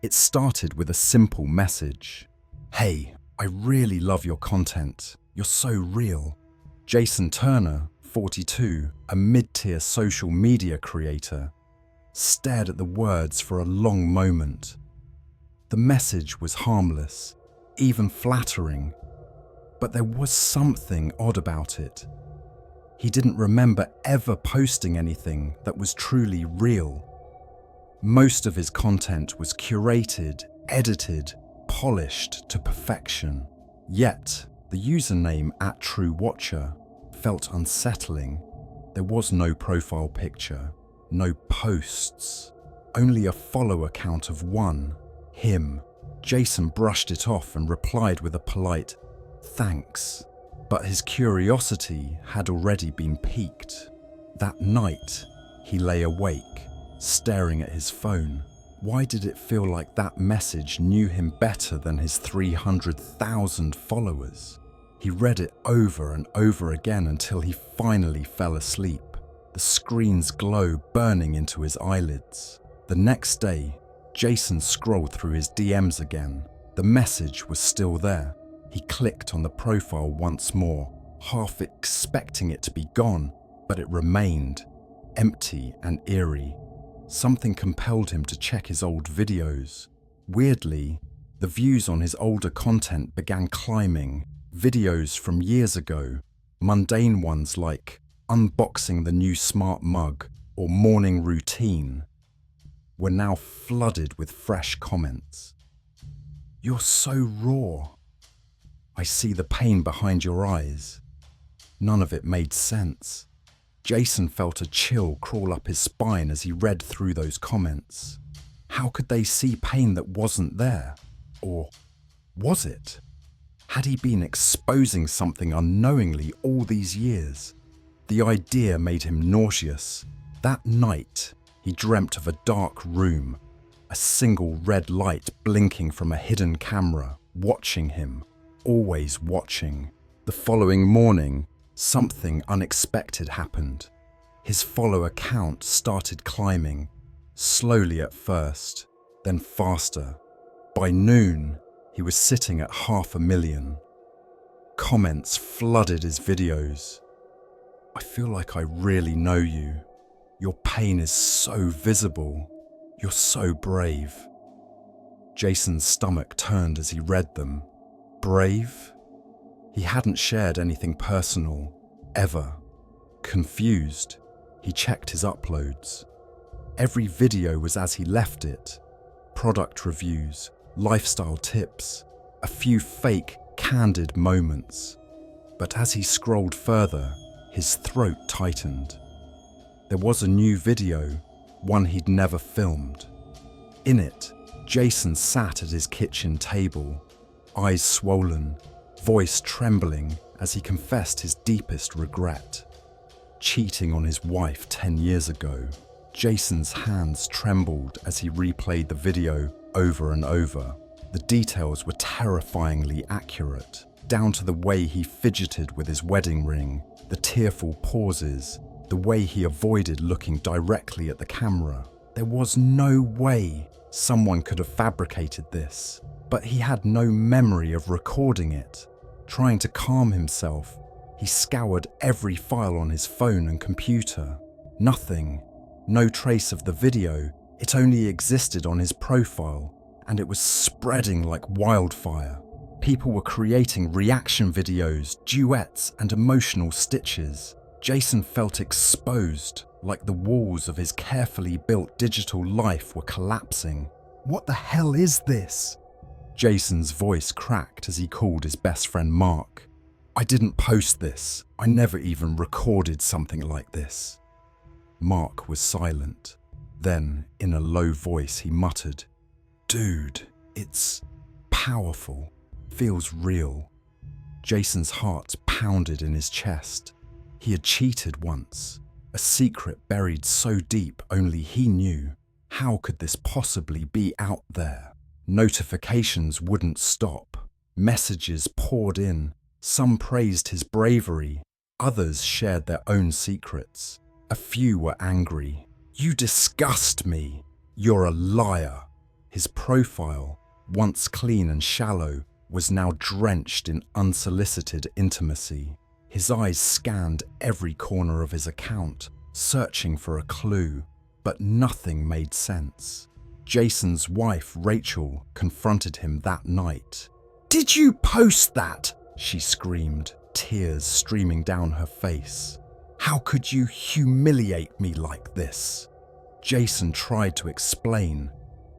It started with a simple message. "Hey, I really love your content. You're so real." Jason Turner, 42, a mid-tier social media creator, stared at the words for a long moment. The message was harmless, even flattering, but there was something odd about it. He didn't remember ever posting anything that was truly real. Most of his content was curated, edited, polished to perfection. Yet, the username @TrueWatcher felt unsettling. There was no profile picture, no posts, only a follow account of one, him. Jason brushed it off and replied with a polite, "Thanks." But his curiosity had already been piqued. That night, he lay awake, staring at his phone. Why did it feel like that message knew him better than his 300,000 followers? He read it over and over again until he finally fell asleep, the screen's glow burning into his eyelids. The next day, Jason scrolled through his DMs again. The message was still there. He clicked on the profile once more, half expecting it to be gone, but it remained, empty and eerie. Something compelled him to check his old videos. Weirdly, the views on his older content began climbing. Videos from years ago, mundane ones like unboxing the new smart mug or morning routine, were now flooded with fresh comments. "You're so raw. I see the pain behind your eyes." None of it made sense. Jason felt a chill crawl up his spine as he read through those comments. How could they see pain that wasn't there? Or was it? Had he been exposing something unknowingly all these years? The idea made him nauseous. That night, he dreamt of a dark room, a single red light blinking from a hidden camera, watching him, always watching. The following morning, something unexpected happened. His follower count started climbing, slowly at first, then faster. By noon, he was sitting at 500,000. Comments flooded his videos. "I feel like I really know you. Your pain is so visible. You're so brave." Jason's stomach turned as he read them. Brave? He hadn't shared anything personal, ever. Confused, he checked his uploads. Every video was as he left it. Product reviews, lifestyle tips, a few fake, candid moments. But as he scrolled further, his throat tightened. There was a new video, one he'd never filmed. In it, Jason sat at his kitchen table, eyes swollen, voice trembling as he confessed his deepest regret. Cheating on his wife 10 years ago. Jason's hands trembled as he replayed the video over and over. The details were terrifyingly accurate, down to the way he fidgeted with his wedding ring, the tearful pauses, the way he avoided looking directly at the camera. There was no way someone could have fabricated this, but he had no memory of recording it. Trying to calm himself, he scoured every file on his phone and computer. Nothing. No trace of the video. It only existed on his profile, and it was spreading like wildfire. People were creating reaction videos, duets, and emotional stitches. Jason felt exposed, like the walls of his carefully built digital life were collapsing. "What the hell is this?" Jason's voice cracked as he called his best friend Mark. "I didn't post this. I never even recorded something like this." Mark was silent. Then, in a low voice, he muttered, "Dude, it's powerful. Feels real." Jason's heart pounded in his chest. He had cheated once, a secret buried so deep only he knew. How could this possibly be out there? Notifications wouldn't stop. Messages poured in. Some praised his bravery. Others shared their own secrets. A few were angry. "You disgust me. You're a liar." His profile, once clean and shallow, was now drenched in unsolicited intimacy. His eyes scanned every corner of his account, searching for a clue, but nothing made sense. Jason's wife, Rachel, confronted him that night. "Did you post that?" she screamed, tears streaming down her face. "How could you humiliate me like this?" Jason tried to explain,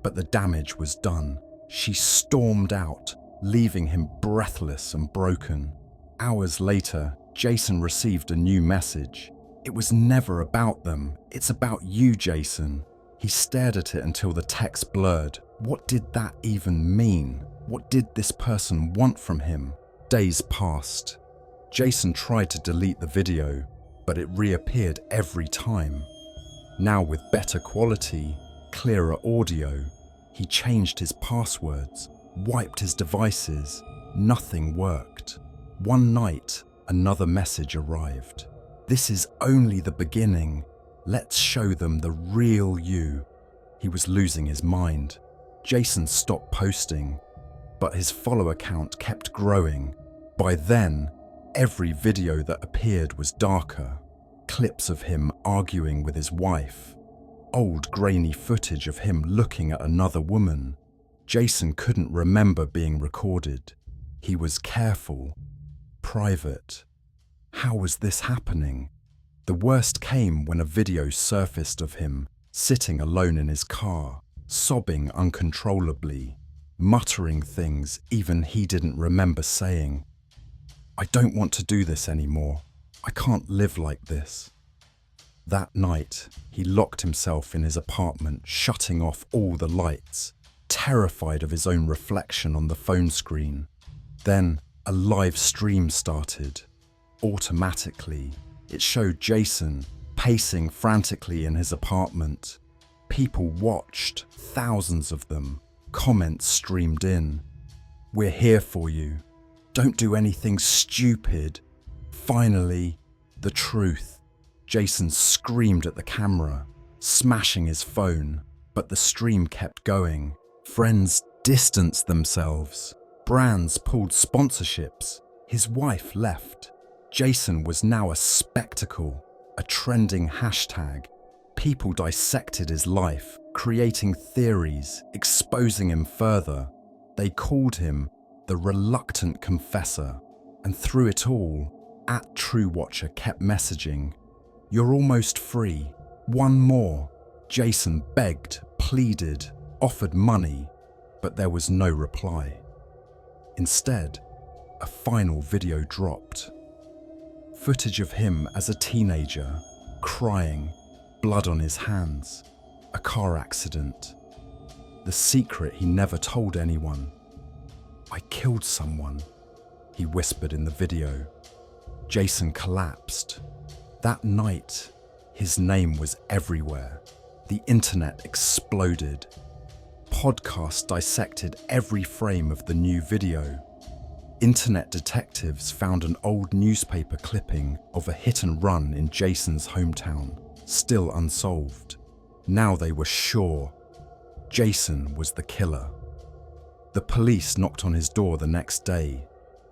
but the damage was done. She stormed out, leaving him breathless and broken. Hours later, Jason received a new message. "It was never about them. It's about you, Jason." He stared at it until the text blurred. What did that even mean? What did this person want from him? Days passed. Jason tried to delete the video, but it reappeared every time. Now with better quality, clearer audio, he changed his passwords, wiped his devices. Nothing worked. One night, another message arrived. "This is only the beginning. Let's show them the real you." He was losing his mind. Jason stopped posting, but his follower count kept growing. By then, every video that appeared was darker. Clips of him arguing with his wife. Old grainy footage of him looking at another woman. Jason couldn't remember being recorded. He was careful, private. How was this happening? The worst came when a video surfaced of him sitting alone in his car, sobbing uncontrollably, muttering things even he didn't remember saying. "I don't want to do this anymore. I can't live like this." That night, he locked himself in his apartment, shutting off all the lights, terrified of his own reflection on the phone screen. Then, a live stream started. Automatically, it showed Jason pacing frantically in his apartment. People watched, thousands of them. Comments streamed in. "We're here for you. Don't do anything stupid. Finally, the truth." Jason screamed at the camera, smashing his phone, but the stream kept going. Friends distanced themselves. Brands pulled sponsorships. His wife left. Jason was now a spectacle, a trending hashtag. People dissected his life, creating theories, exposing him further. They called him the reluctant confessor. And through it all, @TrueWatcher kept messaging, "You're almost free. One more." Jason begged, pleaded, offered money, but there was no reply. Instead, a final video dropped. Footage of him as a teenager, crying, blood on his hands, a car accident. The secret he never told anyone. "I killed someone," he whispered in the video. Jason collapsed. That night, his name was everywhere. The internet exploded. Podcasts dissected every frame of the new video. Internet detectives found an old newspaper clipping of a hit and run in Jason's hometown, still unsolved. Now they were sure Jason was the killer. The police knocked on his door the next day,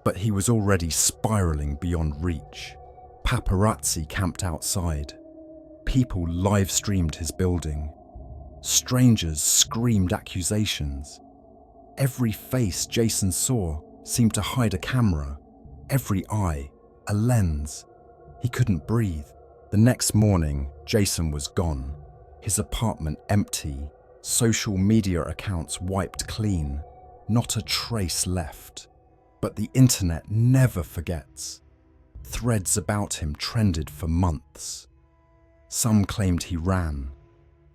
but he was already spiraling beyond reach. Paparazzi camped outside. People live-streamed his building. Strangers screamed accusations. Every face Jason saw seemed to hide a camera. Every eye, a lens. He couldn't breathe. The next morning, Jason was gone. His apartment empty. Social media accounts wiped clean. Not a trace left. But the internet never forgets. Threads about him trended for months. Some claimed he ran.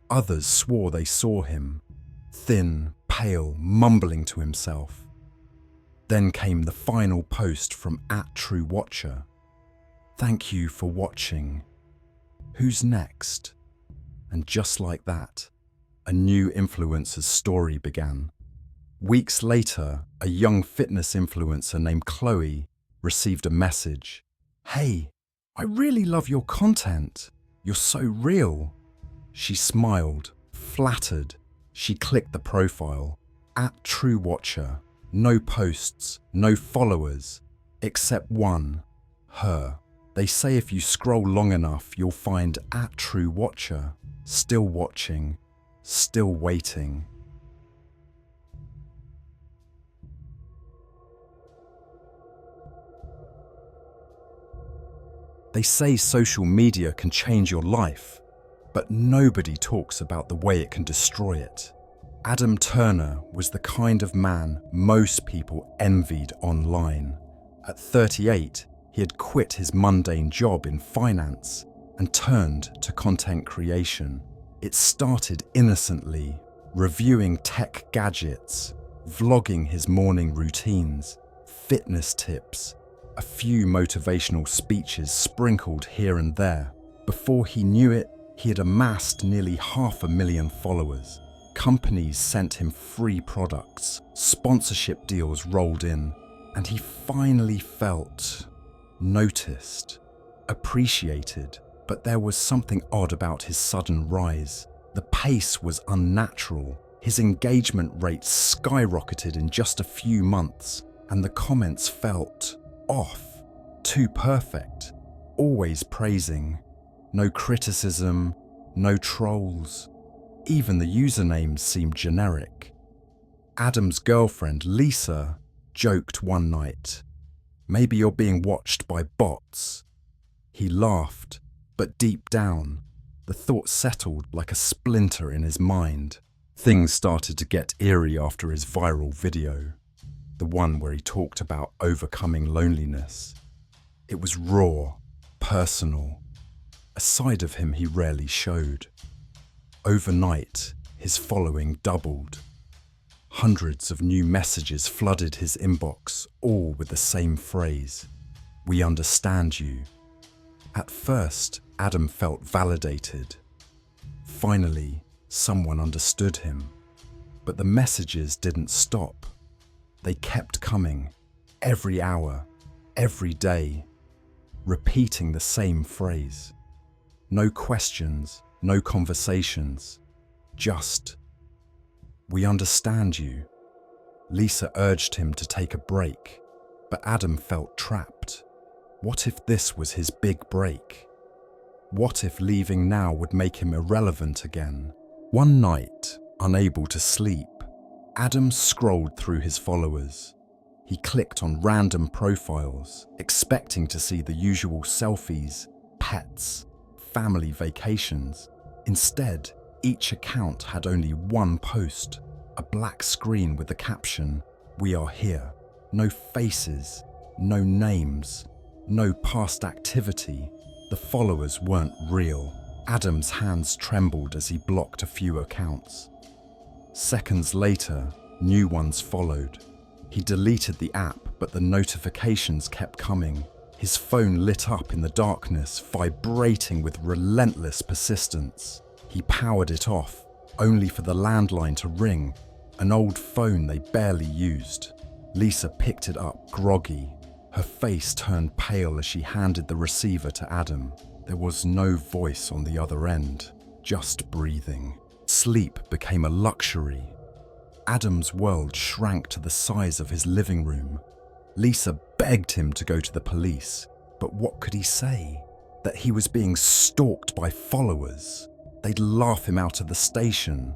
Others swore they saw him, thin, pale, mumbling to himself. Then came the final post from @TrueWatcher. "Thank you for watching. Who's next?" And just like that, a new influencer's story began. Weeks later, a young fitness influencer named Chloe received a message. "Hey, I really love your content. You're so real." She smiled, flattered. She clicked the profile. @TrueWatcher. No posts, no followers, except one, her. They say if you scroll long enough, you'll find @TrueWatcher. Still watching, still waiting. They say social media can change your life, but nobody talks about the way it can destroy it. Adam Turner was the kind of man most people envied online. At 38, he had quit his mundane job in finance and turned to content creation. It started innocently, reviewing tech gadgets, vlogging his morning routines, fitness tips, a few motivational speeches sprinkled here and there. Before he knew it, he had amassed nearly 500,000 followers. Companies sent him free products, sponsorship deals rolled in, and he finally felt noticed, appreciated. But there was something odd about his sudden rise. The pace was unnatural. His engagement rate skyrocketed in just a few months, and the comments felt off, too perfect, always praising. No criticism, no trolls. Even the usernames seemed generic. Adam's girlfriend, Lisa, joked one night, "Maybe you're being watched by bots." He laughed, but deep down, the thought settled like a splinter in his mind. Things started to get eerie after his viral video, the one where he talked about overcoming loneliness. It was raw, personal, a side of him he rarely showed. Overnight, his following doubled. Hundreds of new messages flooded his inbox, all with the same phrase, "We understand you." At first, Adam felt validated. Finally, someone understood him. But the messages didn't stop. They kept coming, every hour, every day, repeating the same phrase. No questions, no conversations, just, "We understand you." Lisa urged him to take a break, but Adam felt trapped. What if this was his big break? What if leaving now would make him irrelevant again? One night, unable to sleep, Adam scrolled through his followers. He clicked on random profiles, expecting to see the usual selfies, pets, family vacations. Instead, each account had only one post, a black screen with the caption, "We are here." No faces, no names, no past activity. The followers weren't real. Adam's hands trembled as he blocked a few accounts. Seconds later, new ones followed. He deleted the app, but the notifications kept coming. His phone lit up in the darkness, vibrating with relentless persistence. He powered it off, only for the landline to ring, an old phone they barely used. Lisa picked it up, groggy. Her face turned pale as she handed the receiver to Adam. There was no voice on the other end, just breathing. Sleep became a luxury. Adam's world shrank to the size of his living room. Lisa begged him to go to the police, but what could he say? That he was being stalked by followers? They'd laugh him out of the station.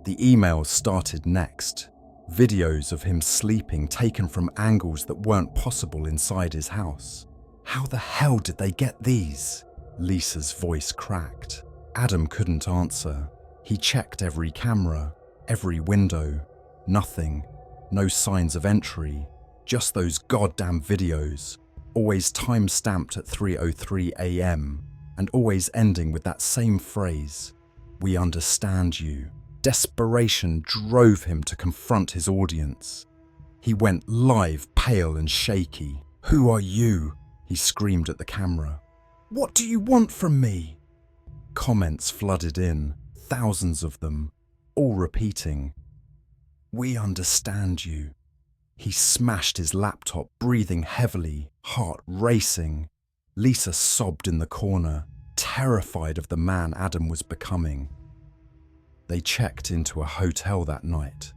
The emails started next. Videos of him sleeping taken from angles that weren't possible inside his house. How the hell did they get these? Lisa's voice cracked. Adam couldn't answer. He checked every camera, every window. Nothing. No signs of entry. Just those goddamn videos. Always time-stamped at 3:03 a.m. and always ending with that same phrase, "We understand you." Desperation drove him to confront his audience. He went live, pale and shaky. "Who are you?" he screamed at the camera. "What do you want from me?" Comments flooded in, thousands of them, all repeating, "We understand you." He smashed his laptop, breathing heavily, heart racing. Lisa sobbed in the corner, terrified of the man Adam was becoming. They checked into a hotel that night,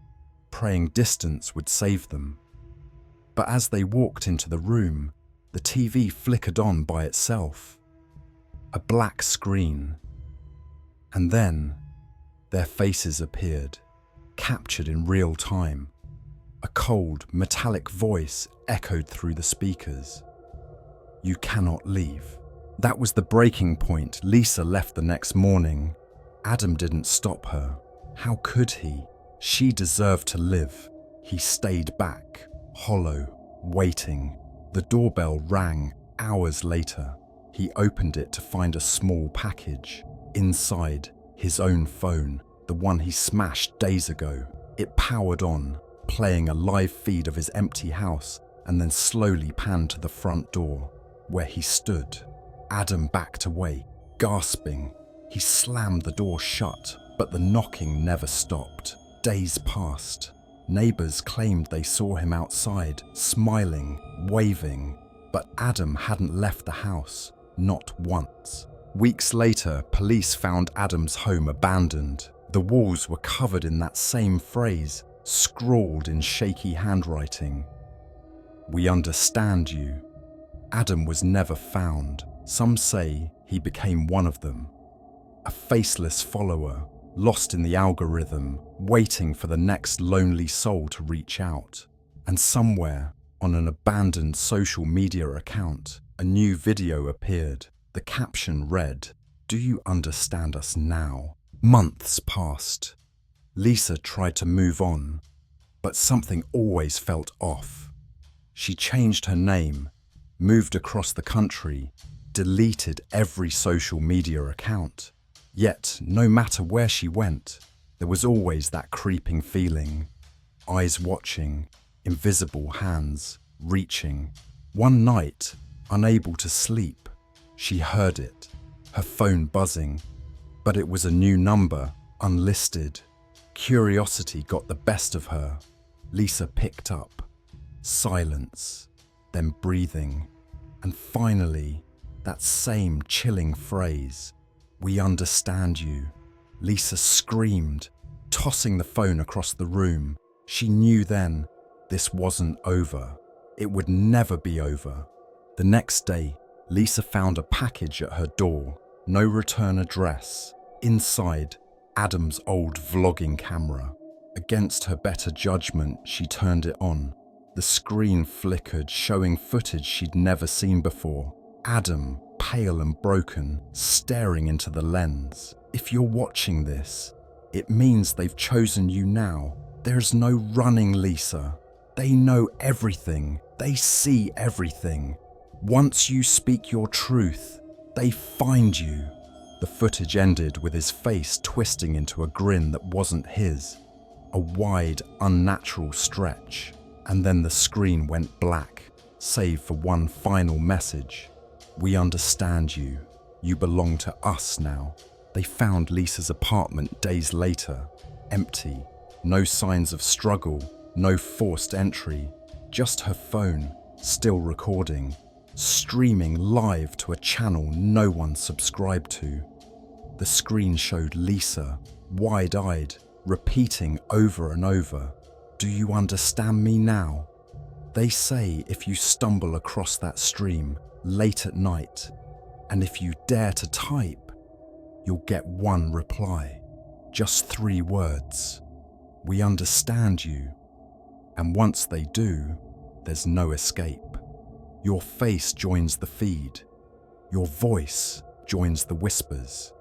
praying distance would save them. But as they walked into the room, the TV flickered on by itself. A black screen. And then, their faces appeared, captured in real time. A cold, metallic voice echoed through the speakers. "You cannot leave." That was the breaking point. Lisa left the next morning. Adam didn't stop her. How could he? She deserved to live. He stayed back, hollow, waiting. The doorbell rang hours later. He opened it to find a small package. Inside, his own phone, the one he smashed days ago. It powered on, playing a live feed of his empty house, and then slowly panned to the front door, where he stood. Adam backed away, gasping. He slammed the door shut, but the knocking never stopped. Days passed. Neighbors claimed they saw him outside, smiling, waving, but Adam hadn't left the house, not once. Weeks later, police found Adam's home abandoned. The walls were covered in that same phrase, scrawled in shaky handwriting. "We understand you." Adam was never found. Some say he became one of them. A faceless follower, lost in the algorithm, waiting for the next lonely soul to reach out. And somewhere, on an abandoned social media account, a new video appeared. The caption read, "Do you understand us now?" Months passed. Lisa tried to move on, but something always felt off. She changed her name, moved across the country, deleted every social media account. Yet, no matter where she went, there was always that creeping feeling. Eyes watching, invisible hands reaching. One night, unable to sleep, she heard it, her phone buzzing. But it was a new number, unlisted. Curiosity got the best of her. Lisa picked up. Silence, then breathing, and finally, that same chilling phrase, "We understand you." Lisa screamed, tossing the phone across the room. She knew then this wasn't over. It would never be over. The next day, Lisa found a package at her door. No return address. Inside, Adam's old vlogging camera. Against her better judgment, she turned it on. The screen flickered, showing footage she'd never seen before. Adam, pale and broken, staring into the lens. "If you're watching this, it means they've chosen you now. There's no running, Lisa. They know everything. They see everything. Once you speak your truth, they find you." The footage ended with his face twisting into a grin that wasn't his. A wide, unnatural stretch. And then the screen went black, save for one final message. "We understand you. You belong to us now." They found Lisa's apartment days later, empty. No signs of struggle, no forced entry. Just her phone, still recording, streaming live to a channel no one subscribed to. The screen showed Lisa, wide-eyed, repeating over and over, "Do you understand me now?" They say if you stumble across that stream late at night, and if you dare to type, you'll get one reply. Just 3 words. "We understand you." And once they do, there's no escape. Your face joins the feed. Your voice joins the whispers.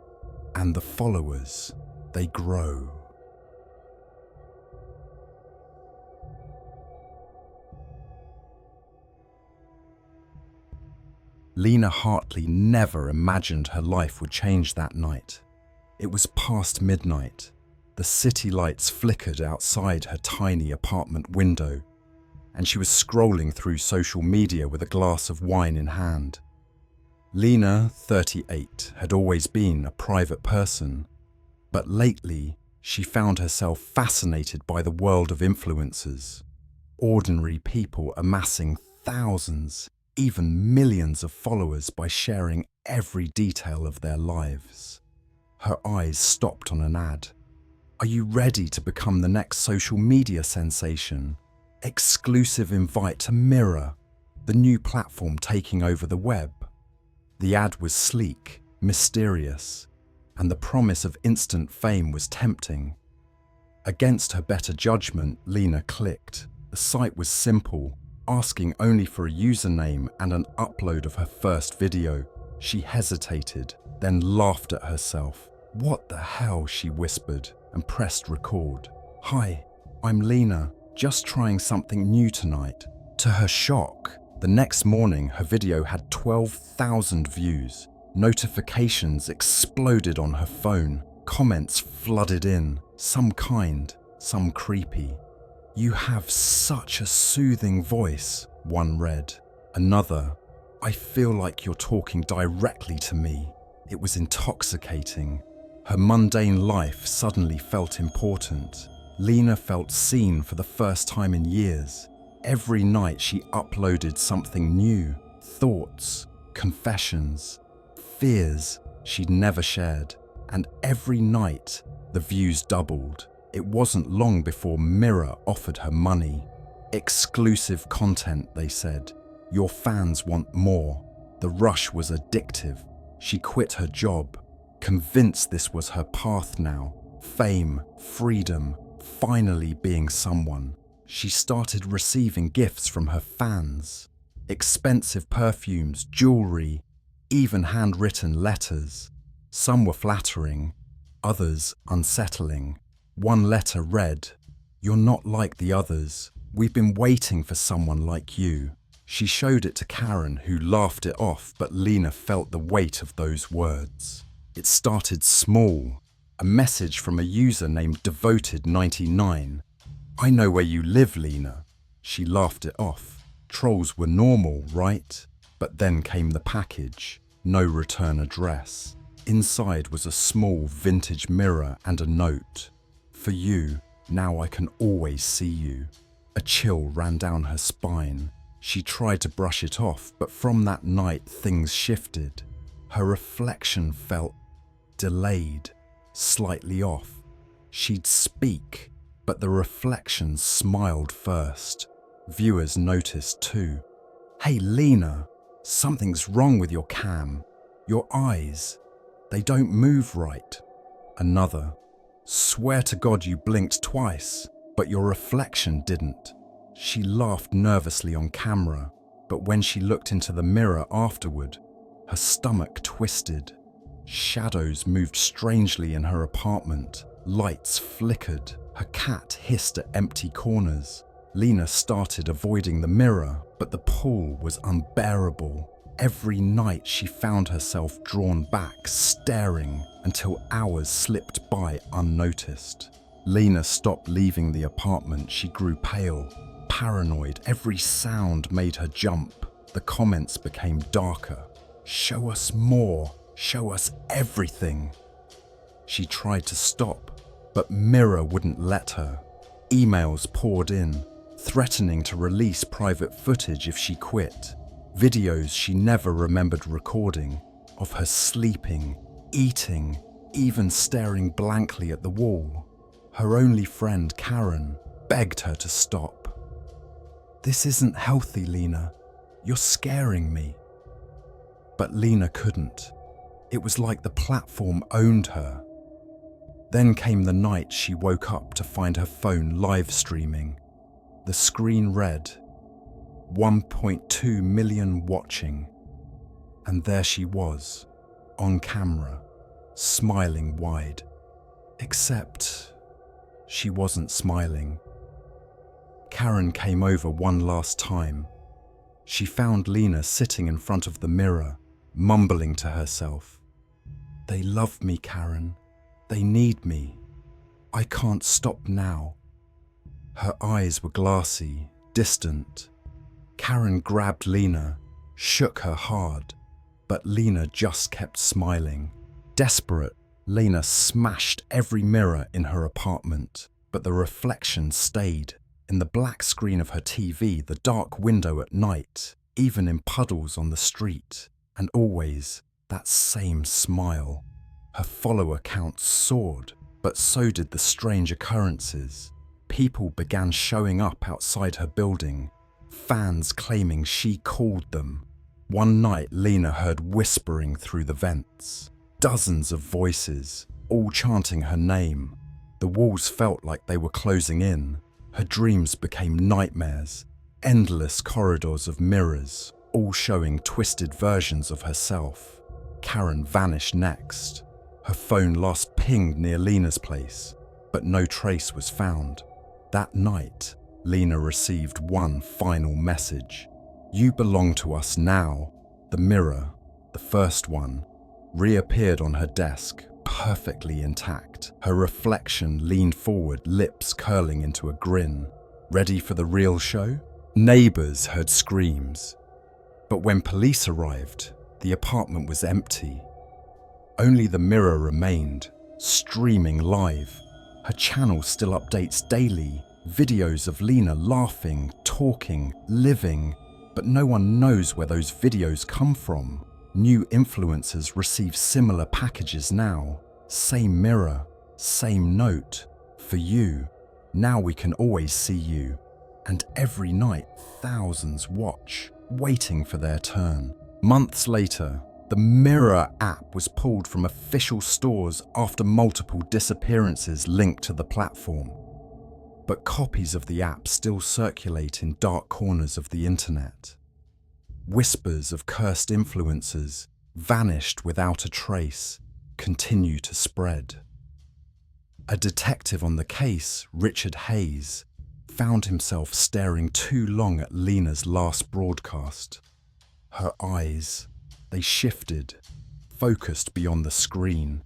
And the followers, they grow. Lena Hartley never imagined her life would change that night. It was past midnight. The city lights flickered outside her tiny apartment window, and she was scrolling through social media with a glass of wine in hand. Lena, 38, had always been a private person, but lately she found herself fascinated by the world of influencers. Ordinary people amassing thousands, even millions of followers by sharing every detail of their lives. Her eyes stopped on an ad. Are you ready to become the next social media sensation? Exclusive invite to Mirror, the new platform taking over the web. The ad was sleek, mysterious, and the promise of instant fame was tempting. Against her better judgment, Lena clicked. The site was simple, asking only for a username and an upload of her first video. She hesitated, then laughed at herself. "What the hell?" she whispered, and pressed record. "Hi, I'm Lena, just trying something new tonight." To her shock, the next morning her video had 12,000 views. Notifications exploded on her phone. Comments flooded in, some kind, some creepy. "You have such a soothing voice," one read. Another, "I feel like you're talking directly to me." It was intoxicating. Her mundane life suddenly felt important. Lena felt seen for the first time in years. Every night she uploaded something new, thoughts, confessions, fears she'd never shared. And every night, the views doubled. It wasn't long before Mirror offered her money. "Exclusive content," they said. "Your fans want more." The rush was addictive. She quit her job, convinced this was her path now. Fame, freedom, finally being someone. She started receiving gifts from her fans. Expensive perfumes, jewelry, even handwritten letters. Some were flattering, others unsettling. One letter read, "You're not like the others. We've been waiting for someone like you." She showed it to Karen, who laughed it off, but Lena felt the weight of those words. It started small. A message from a user named Devoted99. "I know where you live, Lena." She laughed it off. Trolls were normal, right? But then came the package. No return address. Inside was a small vintage mirror and a note. "For you, now I can always see you." A chill ran down her spine. She tried to brush it off, but from that night things shifted. Her reflection felt delayed, slightly off. She'd speak, but the reflection smiled first. Viewers noticed too. "Hey Lena, something's wrong with your cam. Your eyes, they don't move right." Another, "Swear to God you blinked twice, but your reflection didn't." She laughed nervously on camera, but when she looked into the mirror afterward, her stomach twisted. Shadows moved strangely in her apartment. Lights flickered. Her cat hissed at empty corners. Lena started avoiding the mirror, but the pull was unbearable. Every night she found herself drawn back, staring, until hours slipped by unnoticed. Lena stopped leaving the apartment. She grew pale, paranoid. Every sound made her jump. The comments became darker. "Show us more. Show us everything." She tried to stop, but Mirror wouldn't let her. Emails poured in, threatening to release private footage if she quit. Videos she never remembered recording, of her sleeping, eating, even staring blankly at the wall. Her only friend, Karen, begged her to stop. "This isn't healthy, Lena. You're scaring me." But Lena couldn't. It was like the platform owned her. Then came the night she woke up to find her phone live streaming. The screen read, 1.2 million watching. And there she was, on camera, smiling wide. Except she wasn't smiling. Karen came over one last time. She found Lena sitting in front of the mirror, mumbling to herself. "They love me, Karen. They need me. I can't stop now." Her eyes were glassy, distant. Karen grabbed Lena, shook her hard, but Lena just kept smiling. Desperate, Lena smashed every mirror in her apartment, but the reflection stayed. In the black screen of her TV, the dark window at night, even in puddles on the street, and always that same smile. Her follower count soared. But so did the strange occurrences. People began showing up outside her building, fans claiming she called them. One night, Lena heard whispering through the vents. Dozens of voices, all chanting her name. The walls felt like they were closing in. Her dreams became nightmares, endless corridors of mirrors, all showing twisted versions of herself. Karen vanished next. Her phone last pinged near Lena's place, but no trace was found. That night, Lena received one final message. "You belong to us now." The mirror, the first one, reappeared on her desk, perfectly intact. Her reflection leaned forward, lips curling into a grin. Ready for the real show? Neighbors heard screams. But when police arrived, the apartment was empty. Only the mirror remained, streaming live. Her channel still updates daily, videos of Lena laughing, talking, living, but no one knows where those videos come from. New influencers receive similar packages now. Same mirror, same note. For you, now we can always see you. And every night, thousands watch, waiting for their turn. Months later, the Mirror app was pulled from official stores after multiple disappearances linked to the platform. But copies of the app still circulate in dark corners of the internet. Whispers of cursed influencers, vanished without a trace, continue to spread. A detective on the case, Richard Hayes, found himself staring too long at Lena's last broadcast. Her eyes, they shifted, focused beyond the screen,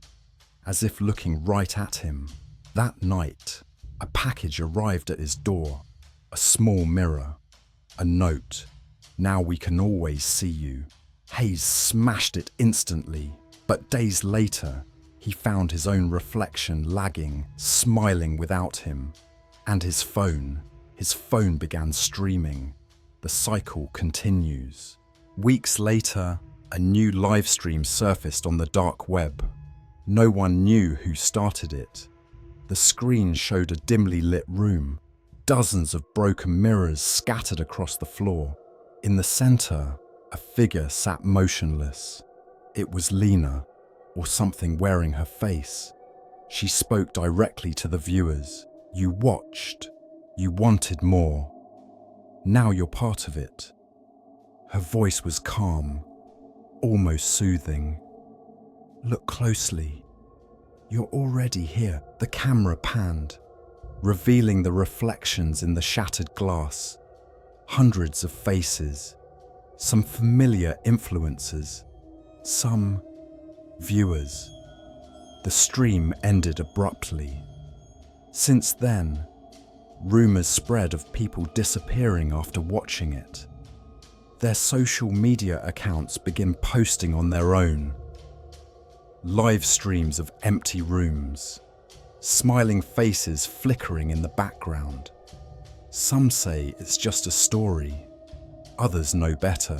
as if looking right at him. That night, a package arrived at his door, a small mirror, a note. "Now we can always see you." Hayes smashed it instantly, but days later, he found his own reflection lagging, smiling without him. And his phone began streaming. The cycle continues. Weeks later, a new live stream surfaced on the dark web. No one knew who started it. The screen showed a dimly lit room, dozens of broken mirrors scattered across the floor. In the center, a figure sat motionless. It was Lena, or something wearing her face. She spoke directly to the viewers. "You watched. You wanted more. Now you're part of it." Her voice was calm, almost soothing. "Look closely. You're already here." The camera panned, revealing the reflections in the shattered glass. Hundreds of faces, some familiar influencers, some viewers. The stream ended abruptly. Since then, rumors spread of people disappearing after watching it. Their social media accounts begin posting on their own. Live streams of empty rooms, smiling faces flickering in the background. Some say it's just a story. Others know better.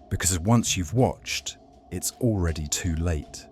Because once you've watched, it's already too late.